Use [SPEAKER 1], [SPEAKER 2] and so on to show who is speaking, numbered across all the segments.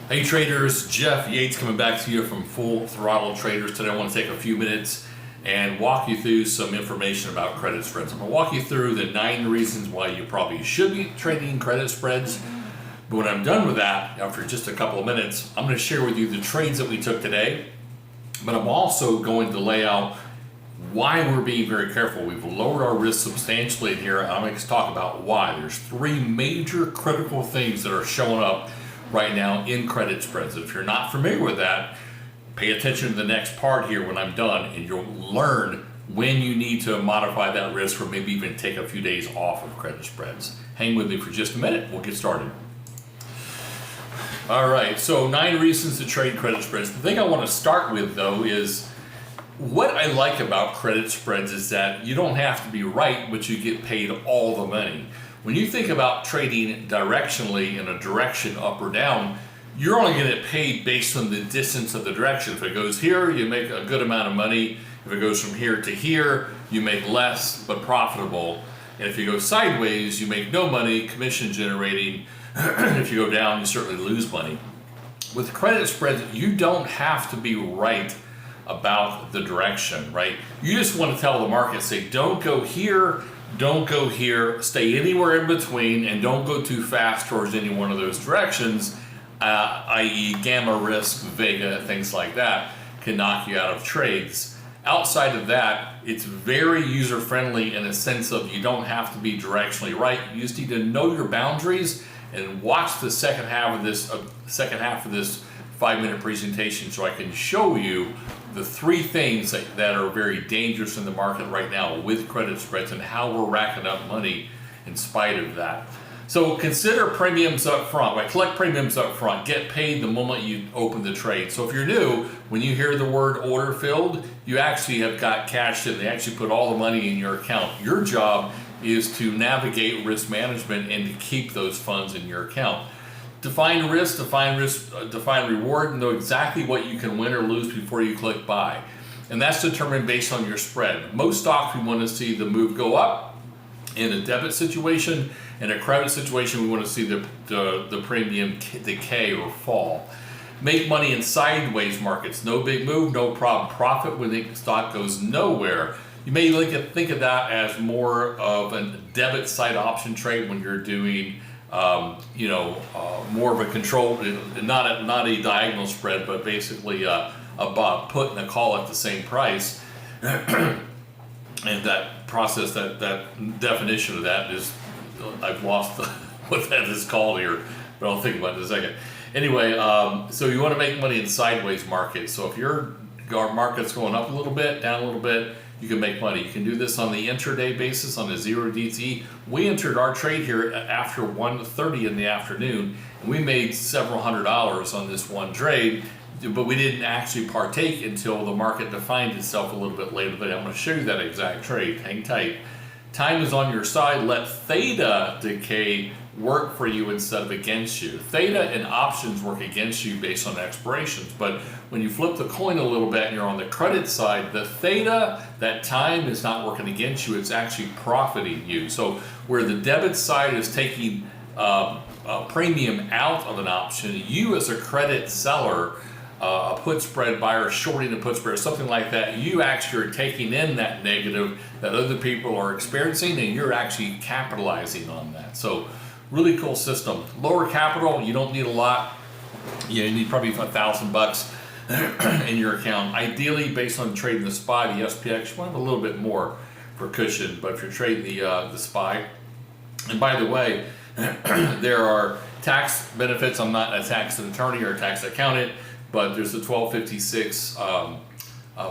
[SPEAKER 1] Hey traders, Jeff Yates coming back to you from Full Throttle Traders. Today I want to take a few minutes and walk you through some information about credit spreads. I'm going to walk you through the 9 reasons why you probably should be trading credit spreads. But when I'm done with that, after just a couple of minutes, I'm going to share with you the trades that we took today. But I'm also going to lay out why we're being very careful. We've lowered our risk substantially in here. I'm going to talk about why. There's 3 major critical things that are showing up right now in credit spreads. If you're not familiar with that, pay attention to the next part here when I'm done, and you'll learn when you need to modify that risk or maybe even take a few days off of credit spreads. Hang with me for just a minute. We'll get started. All right, so 9 reasons to trade credit spreads. The thing I want to start with, though, is what I like about credit spreads is that you don't have to be right, but you get paid all the money. When you think about trading directionally in a direction up or down, you're only going to get paid based on the distance of the direction. If it goes here, you make a good amount of money. If it goes from here to here, you make less but profitable. And if you go sideways, you make no money, commission generating. If you go down, you certainly lose money. With credit spreads, you don't have to be right about the direction, right? You just want to tell the market, say, don't go here, don't go here, stay anywhere in between, and don't go too fast towards any one of those directions, i.e. gamma risk, vega, things like that, can knock you out of trades. Outside of that, it's very user-friendly in a sense of you don't have to be directionally right. You just need to know your boundaries and watch the second half of this 5-minute presentation so I can show you the 3 things that are very dangerous in the market right now with credit spreads and how we're racking up money in spite of that. So consider premiums up front, right? Collect premiums up front, get paid the moment you open the trade. So if you're new, when you hear the word order filled, you actually have got cash in. They actually put all the money in your account. Your job is to navigate risk management and to keep those funds in your account. Define risk, define reward, and know exactly what you can win or lose before you click buy. And that's determined based on your spread. Most stocks we want to see the move go up in a debit situation. In a credit situation, we want to see the premium decay or fall. Make money in sideways markets. No big move, no problem. Profit when the stock goes nowhere. You may think of that as more of a debit side option trade when you're doing more of a control, not a diagonal spread, but basically a put and a call at the same price. And that process, that definition of that is, I've lost what that is called here, but I'll think about it in a second. Anyway, so you want to make money in sideways markets. So if your market's going up a little bit, down a little bit, you can make money. You can do this on the intraday basis on the 0DTE. We entered our trade here after 1:30 in the afternoon, and we made several $100s on this one trade, but we didn't actually partake until the market defined itself a little bit later. But I'm going to show you that exact trade. Hang tight. Time is on your side. Let theta decay work for you instead of against you. Theta and options work against you based on expirations, but when you flip the coin a little bit and you're on the credit side, the theta, that time, is not working against you, it's actually profiting you. So where the debit side is taking a premium out of an option, you as a credit seller, a put spread buyer shorting a put spread or something like that, you actually are taking in that negative that other people are experiencing, and you're actually capitalizing on that. So really cool system. Lower capital, you don't need a lot. You need probably $1,000 in your account. Ideally, based on trading the SPY, the SPX, you want to have a little bit more for cushion. But if you're trading the SPY, and by the way, there are tax benefits. I'm not a tax attorney or a tax accountant, but there's a 1256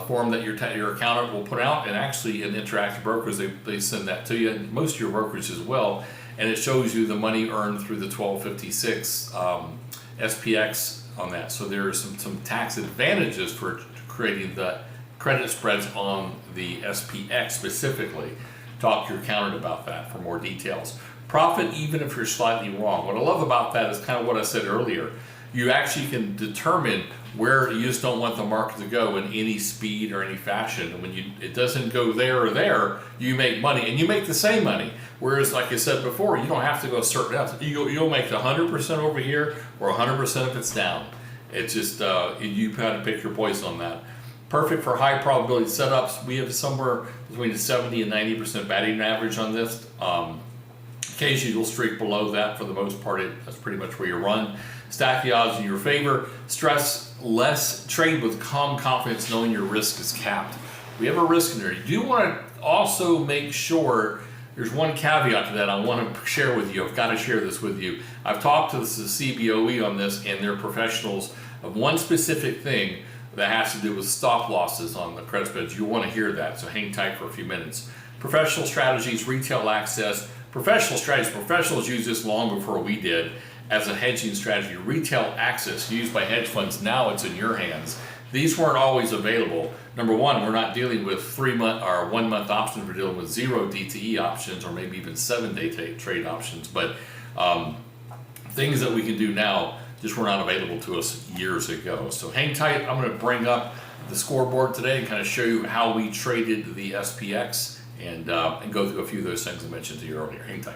[SPEAKER 1] form that your accountant will put out, and actually in Interactive Brokers, they send that to you, and most of your brokers as well. And it shows you the money earned through the 1256 SPX on that. So there are some tax advantages for creating the credit spreads on the SPX specifically. Talk to your accountant about that for more details. Profit even if you're slightly wrong. What I love about that is kind of what I said earlier. you actually can determine where you just don't want the market to go in any speed or any fashion. And when it doesn't go there or there, you make money, and you make the same money. Whereas, like I said before, you don't have to go a certain amount. You'll make 100% over here or 100% if it's down. It's just, you kind of pick your poison on that. Perfect for high probability setups. We have somewhere between a 70 and 90% batting average on this. Occasionally you'll streak below that. For the most part, that's pretty much where you run. Stack the odds in your favor. Stress less. Trade with calm confidence, knowing your risk is capped. We have a risk in there. You do want to also make sure, there's one caveat to that I want to share with you. I've got to share this with you. I've talked to the CBOE on this, and they're professionals of one specific thing that has to do with stop losses on the credit spreads. You want to hear that, so hang tight for a few minutes. Professional strategies, retail access. Professional strategies, professionals use this long before we did as a hedging strategy. Retail access used by hedge funds, now it's in your hands. These weren't always available. Number one, we're not dealing with 3-month or 1-month options. We're dealing with 0 DTE options, or maybe even 7-day trade options. But things that we can do now just were not available to us years ago. So hang tight. I'm going to bring up the scoreboard today and kind of show you how we traded the SPX and go through a few of those things I mentioned to you earlier. Hang tight.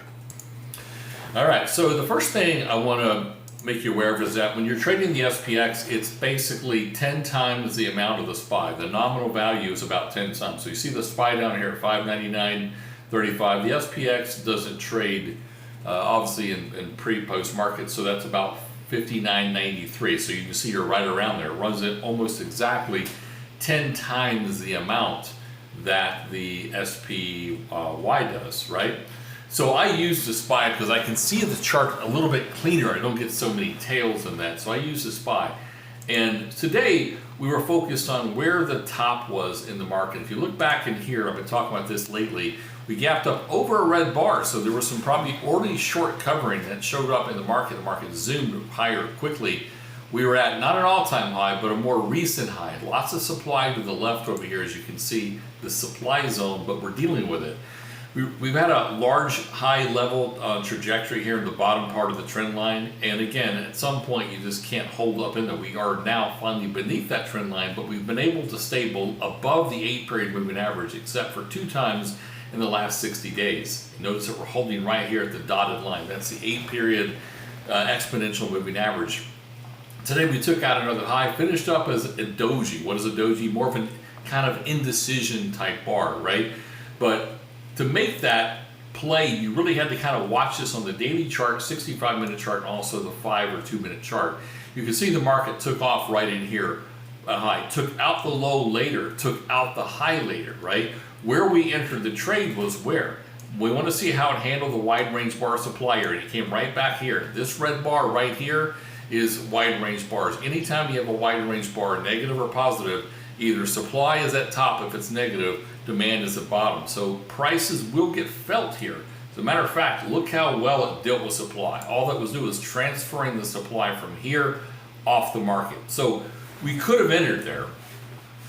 [SPEAKER 1] All right. So the first thing I want to make you aware of is that when you're trading the SPX, it's basically 10 times the amount of the SPY. The nominal value is about 10 times. So you see the SPY down here at 599.35. The SPX doesn't trade obviously in pre-post market, so that's about 59.93. So you can see you're right around there. It runs it almost exactly 10 times the amount that the SPY does, right? So I use the SPY because I can see the chart a little bit cleaner. I don't get so many tails in that. So I use the SPY. And today we were focused on where the top was in the market. If you look back in here, I've been talking about this lately, we gapped up over a red bar. So there was some probably early short covering that showed up in the market. The market zoomed higher quickly. We were at not an all-time high, but a more recent high. Lots of supply to the left over here, as you can see, the supply zone, but we're dealing with it. We've had a large high level trajectory here in the bottom part of the trend line, and again, at some point you just can't hold up in there. We are now finally beneath that trend line, but we've been able to stay above the 8-period moving average, except for 2 times in the last 60 days. Notice that we're holding right here at the dotted line. That's the 8-period exponential moving average. Today we took out another high, finished up as a doji. What is a doji? More of a kind of indecision type bar, right? But to make that play, you really had to kind of watch this on the daily chart, 65-minute chart, and also the 5 or 2-minute chart. You can see the market took off right in here, a high, took out the low later, took out the high later, right? Where we entered the trade was where? We want to see how it handled the wide range bar supply area. It came right back here. This red bar right here is wide range bars. Anytime you have a wide range bar, negative or positive, either supply is at top if it's negative, demand is at bottom. So prices will get felt here. As a matter of fact, look how well it dealt with supply. All that was doing was transferring the supply from here off the market. So we could have entered there.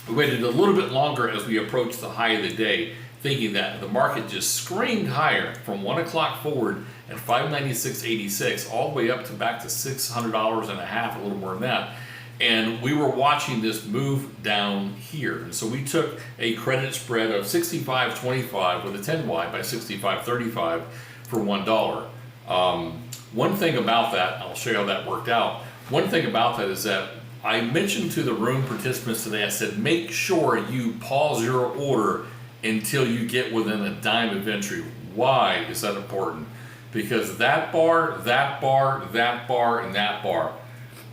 [SPEAKER 1] We waited a little bit longer as we approached the high of the day, thinking that the market just screamed higher from 1 o'clock forward at 596.86 all the way up to back to $600 and a half, a little more than that. And we were watching this move down here. And so we took a credit spread of 65.25 with a 10Y by 65.35 for $1. One thing about that, I'll show you how that worked out. One thing about that is that I mentioned to the room participants today, I said, make sure you pause your order until you get within a dime of entry. Why is that important? Because that bar, that bar, that bar, and that bar,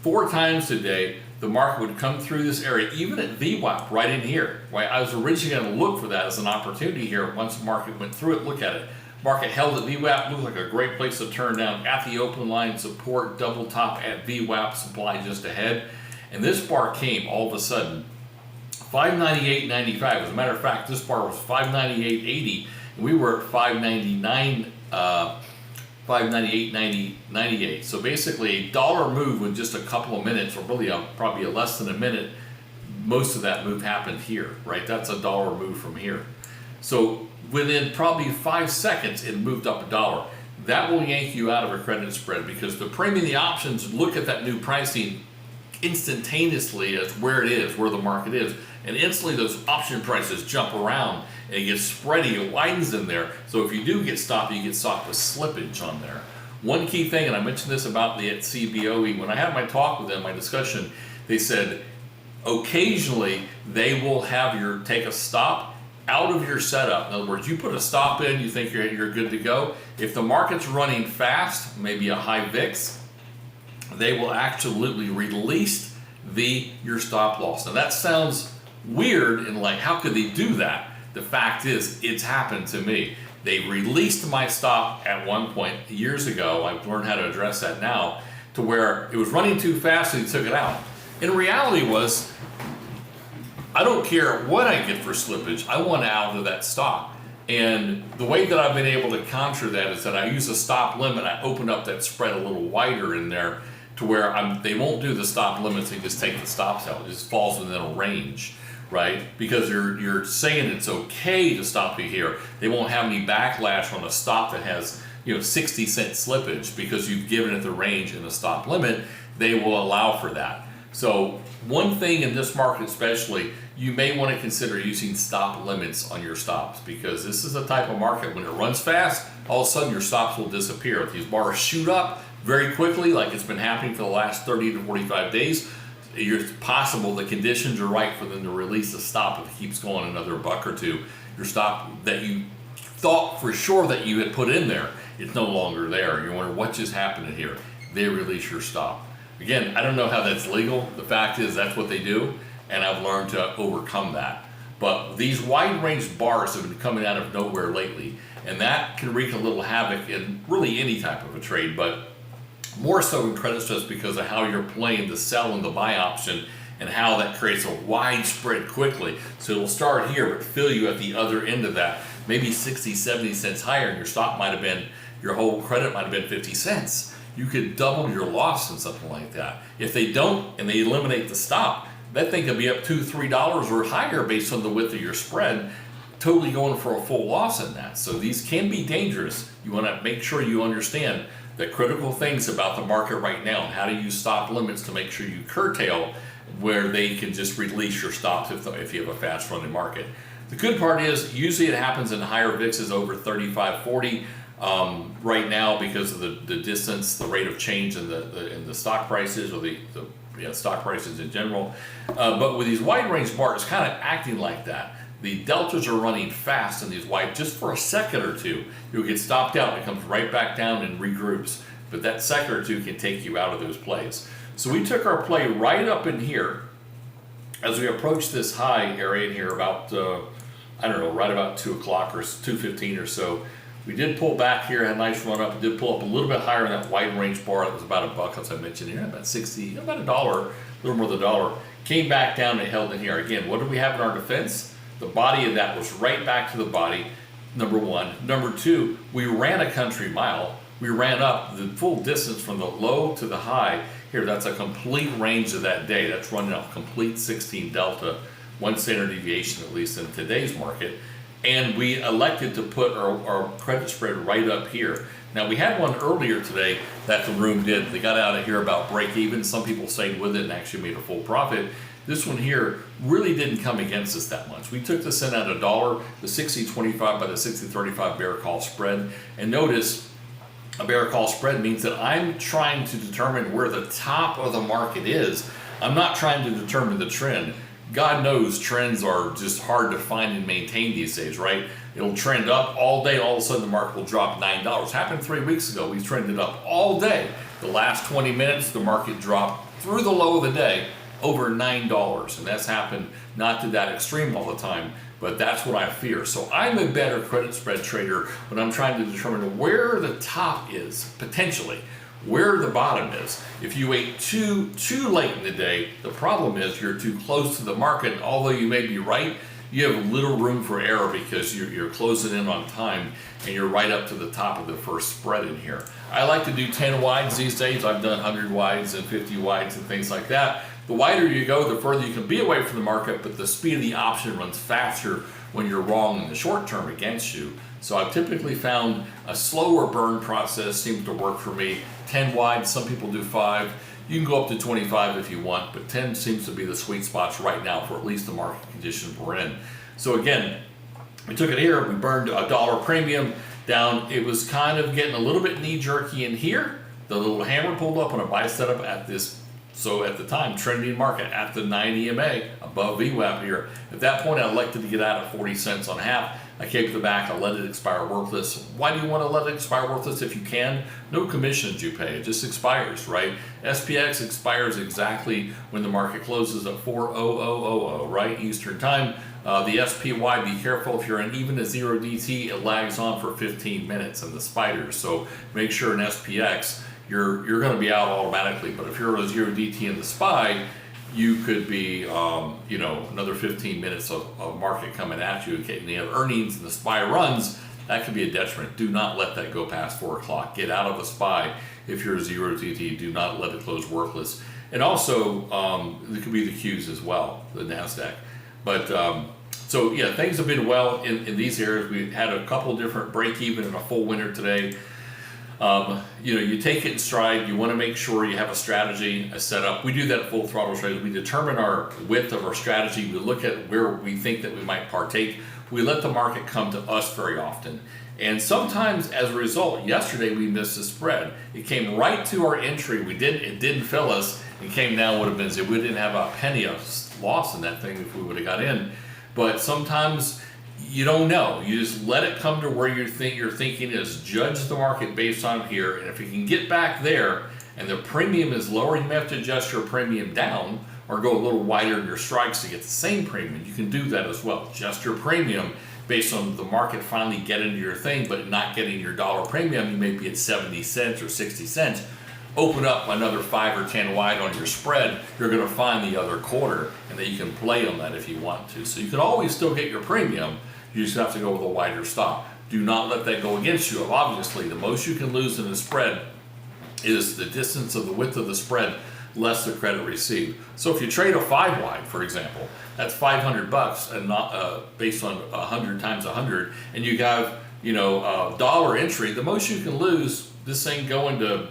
[SPEAKER 1] 4 times today, the market would come through this area, even at VWAP, right in here. Right? I was originally going to look for that as an opportunity here. Once the market went through it, look at it. Market held at VWAP, looked like a great place to turn down. At the open line, support, double top at VWAP, supply just ahead. And this bar came all of a sudden, 598.95. As a matter of fact, this bar was 598.80, and we were at 599. 598.98. So basically a dollar move with just a couple of minutes, or really probably a less than a minute. Most of that move happened here, right? That's a dollar move from here. So within probably 5 seconds, it moved up $1. that will yank you out of a credit spread, because the premium, the options look at that new pricing instantaneously as where it is, where the market is, and instantly those option prices jump around and it gets spready, it widens in there. So if you do get stopped, you get stopped with slippage on there. One key thing, and I mentioned this about the at CBOE, when I had my talk with them, my discussion, they said occasionally they will have your take a stop out of your setup. In other words, you put a stop in, you think you're good to go. If the market's running fast, maybe a high VIX, they will absolutely release your stop loss. Now that sounds weird and like, how could they do that? The fact is, it's happened to me. They released my stop at one point years ago. I've learned how to address that now, to where it was running too fast and they took it out. And the reality was, I don't care what I get for slippage, I want out of that stop. And the way that I've been able to counter that is that I use a stop limit. I open up that spread a little wider in there, to where they won't do the stop limits, they just take the stops out. It just falls within a range, right? Because you're saying it's okay to stop you here. They won't have any backlash on a stop that has 60-cent slippage, because you've given it the range and the stop limit. They will allow for that. So one thing in this market especially, you may want to consider using stop limits on your stops, because this is a type of market when it runs fast, all of a sudden your stops will disappear. If these bars shoot up very quickly, like it's been happening for the last 30 to 45 days, it's possible the conditions are right for them to release a stop. If it keeps going another buck or two, your stop that you thought for sure that you had put in there, it's no longer there. You wonder what just happened here. They release your stop. Again, I don't know how that's legal. The fact is that's what they do, and I've learned to overcome that. But these wide range bars have been coming out of nowhere lately, and that can wreak a little havoc in really any type of a trade, but more so in credit stress because of how you're playing the sell and the buy option, and how that creates a wide spread quickly. So it'll start here but fill you at the other end of that, maybe 60, 70 cents higher, and your stop might have been, your whole credit might have been 50 cents. You could double your loss in something like that. If they don't and they eliminate the stop, that thing could be up $2, $3 or higher based on the width of your spread, totally going for a full loss in that. So these can be dangerous. You want to make sure you understand the critical things about the market right now and how to use stop limits to make sure you curtail where they can just release your stops if you have a fast running market. The good part is usually it happens in higher VIXs over 35, 40 right now, because of the distance, the rate of change in the stock prices, or the stock prices in general. But with these wide range bars, it's kind of acting like that. The deltas are running fast in these wide, just for a second or two. You'll get stopped out and it comes right back down and regroups. But that second or two can take you out of those plays. So we took our play right up in here as we approach this high area in here about, right about 2 o'clock or 2:15 or so. We did pull back here, had a nice run up. We did pull up a little bit higher in that wide range bar. That was about $1, as I mentioned here, about 60, about $1, a little more than $1. Came back down and held in here. Again, what did we have in our defense? The body of that was right back to the body, number one. Number two, we ran a country mile. We ran up the full distance from the low to the high. Here, that's a complete range of that day. That's running a complete 16 delta, 1 standard deviation, at least in today's market. And we elected to put our credit spread right up here. Now, we had one earlier today that the room did. They got out of here about break even. Some people stayed with it and actually made a full profit. This one here really didn't come against us that much. We took this in at $1, the 60-25 by the 60-35 bear call spread. And notice, a bear call spread means that I'm trying to determine where the top of the market is. I'm not trying to determine the trend. God knows trends are just hard to find and maintain these days, right? It'll trend up all day, all of a sudden the market will drop $9. Happened 3 weeks ago. We trended up all day. The last 20 minutes, the market dropped through the low of the day over $9. And that's happened not to that extreme all the time, but that's what I fear. So I'm a better credit spread trader when I'm trying to determine where the top is, potentially, where the bottom is. If you wait too late in the day, the problem is you're too close to the market. Although you may be right, you have little room for error because you're closing in on time and you're right up to the top of the first spread in here. I like to do 10 wides these days. I've done 100 wides and 50 wides and things like that. The wider you go, the further you can be away from the market, but the speed of the option runs faster when you're wrong in the short term against you. So I've typically found a slower burn process seems to work for me. 10 wide, some people do 5. You can go up to 25 if you want, but 10 seems to be the sweet spots right now for at least the market conditions we're in. So again, we took it here, we burned $1 premium down. It was kind of getting a little bit knee-jerky in here. The little hammer pulled up on a buy setup at this, so at the time, trending market at the 9 EMA, above VWAP here. At that point, I elected to get out at 40 cents on half. I came to the back, I let it expire worthless. Why do you want to let it expire worthless if you can? No commissions you pay, it just expires, right? SPX expires exactly when the market closes at 4:00, right, Eastern time. The SPY, be careful if you're in even a 0 DT, it lags on for 15 minutes in the spiders. So make sure in SPX, you're going to be out automatically. But if you're a 0 DT in the SPY, you could be, another 15 minutes of market coming at you. And you have earnings and the SPY runs, that could be a detriment. Do not let that go past 4 o'clock. Get out of a SPY if you're a 0 DT. Do not let it close worthless. And also, there could be the Qs as well, the NASDAQ. But so yeah, things have been well in these areas. We had a couple different break even in a full winter today. You take it in stride. You want to make sure you have a strategy, a setup. We do that at Full Throttle Trades. We determine our width of our strategy. We look at where we think that we might partake. We let the market come to us very often. And sometimes as a result, yesterday we missed a spread. It came right to our entry. It didn't fill us. It came down would have been, we didn't have a penny of loss in that thing if we would have got in. But sometimes you don't know. You just let it come to where your thinking is. Judge the market based on here, and if you can get back there and the premium is lower, you may have to adjust your premium down or go a little wider in your strikes to get the same premium. You can do that as well. Adjust your premium based on the market finally getting to your thing, but not getting your dollar premium. You may be at 70 cents or 60 cents. Open up another 5 or 10 wide on your spread, you're going to find the other quarter, and then you can play on that if you want to. So you can always still get your premium, you just have to go with a wider stop. Do not let that go against you. Obviously, the most you can lose in a spread is the distance of the width of the spread less the credit received. So if you trade a 5 wide, for example, that's $500 and not based on 100 times 100, and you have a dollar entry. The most you can lose, this thing going to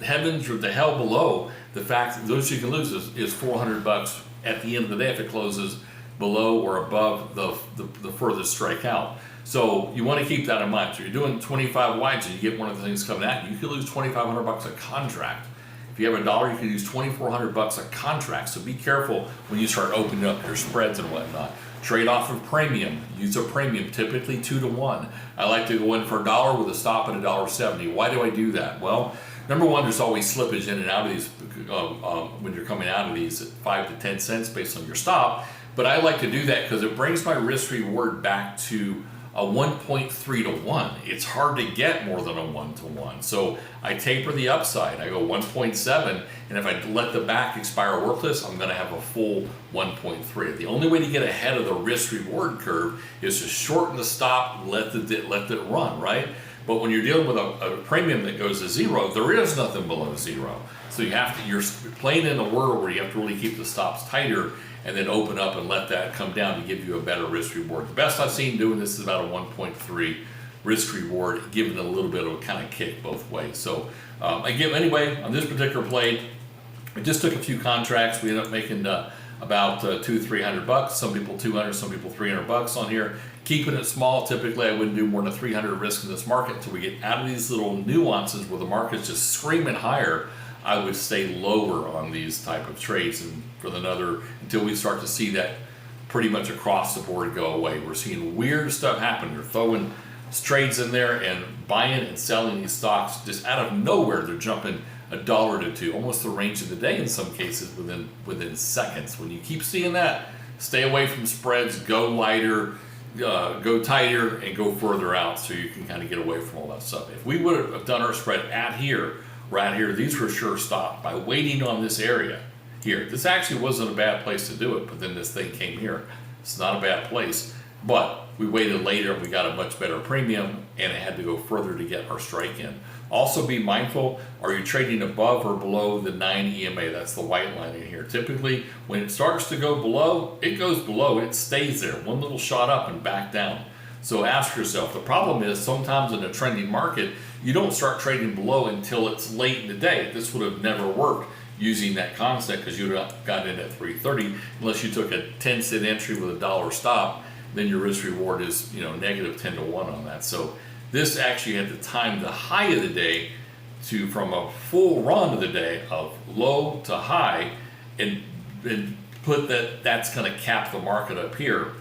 [SPEAKER 1] heavens or the hell below, the fact that those you can lose is $400 at the end of the day if it closes below or above the furthest strike out. So you want to keep that in mind. So you're doing 25 wides and you get one of the things coming at you, you could lose $2,500 a contract. If you have a dollar, you can use $2,400 a contract. So be careful when you start opening up your spreads and whatnot. Trade off of premium. Use a premium, typically 2 to 1. I like to go in for $1 with a stop at $1.70. Why do I do that? Well, number one, there's always slippage in and out of these when you're coming out of these at 5 to 10 cents based on your stop. But I like to do that because it brings my risk reward back to a 1.3 to 1. It's hard to get more than a 1 to 1. So I taper the upside. I go 1.7, and if I let the back expire worthless, I'm going to have a full 1.3. The only way to get ahead of the risk reward curve is to shorten the stop, let it run, right? But when you're dealing with a premium that goes to 0, there is nothing below 0. So you're playing in a world where you have to really keep the stops tighter and then open up and let that come down to give you a better risk reward. The best I've seen doing this is about a 1.3 risk reward, giving it a little bit of a kind of kick both ways. So anyway, on this particular play, I just took a few contracts. We ended up making about $200-300. Some people $200, some people $300 on here. Keeping it small, typically I wouldn't do more than 300 risk in this market until we get out of these little nuances where the market's just screaming higher. I would stay lower on these type of trades and until we start to see that pretty much across the board go away. We're seeing weird stuff happen. They're throwing trades in there and buying and selling these stocks just out of nowhere. They're jumping $1 to $2, almost the range of the day in some cases within seconds. When you keep seeing that, stay away from spreads, go lighter, go tighter, and go further out so you can kind of get away from all that stuff. If we would have done our spread right here, these were sure stopped by waiting on this area here. This actually wasn't a bad place to do it, but then this thing came here. It's not a bad place, but we waited later and we got a much better premium, and it had to go further to get our strike in. Also be mindful, are you trading above or below the 9 EMA? That's the white line in here. Typically, when it starts to go below, it goes below, it stays there. One little shot up and back down. So ask yourself, the problem is sometimes in a trending market, you don't start trading below until it's late in the day. This would have never worked using that concept because you would have gotten in at 330 unless you took a 10-cent entry with a dollar stop. Then your risk reward is negative 10 to 1 on that. So this actually had to time the high of the day to from a full run of the day of low to high and put that's going to cap the market up here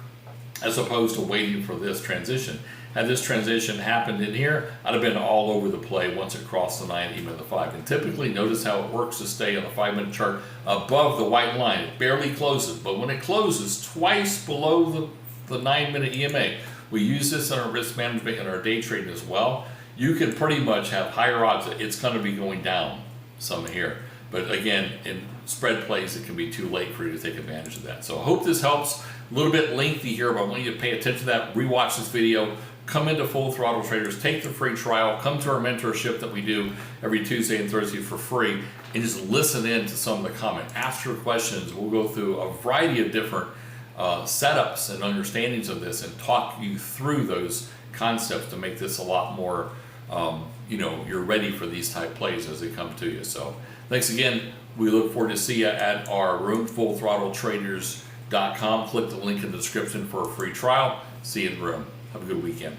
[SPEAKER 1] as opposed to waiting for this transition. Had this transition happened in here, I'd have been all over the play once it crossed the 9, even the 5. And typically, notice how it works to stay on the 5-minute chart above the white line. It barely closes, but when it closes twice below the 9-minute EMA, we use this in our risk management and our day trading as well. You can pretty much have higher odds that it's going to be going down some here. But again, in spread plays, it can be too late for you to take advantage of that. So I hope this helps. A little bit lengthy here, but I want you to pay attention to that. Rewatch this video. Come into Full Throttle Traders, take the free trial, come to our mentorship that we do every Tuesday and Thursday for free, and just listen in to some of the comments. Ask your questions. We'll go through a variety of different setups and understandings of this and talk you through those concepts to make this a lot more, you're ready for these type plays as they come to you. So thanks again. We look forward to see you at our room, fullthrottletraders.com. Click the link in the description for a free trial. See you in the room. Have a good weekend.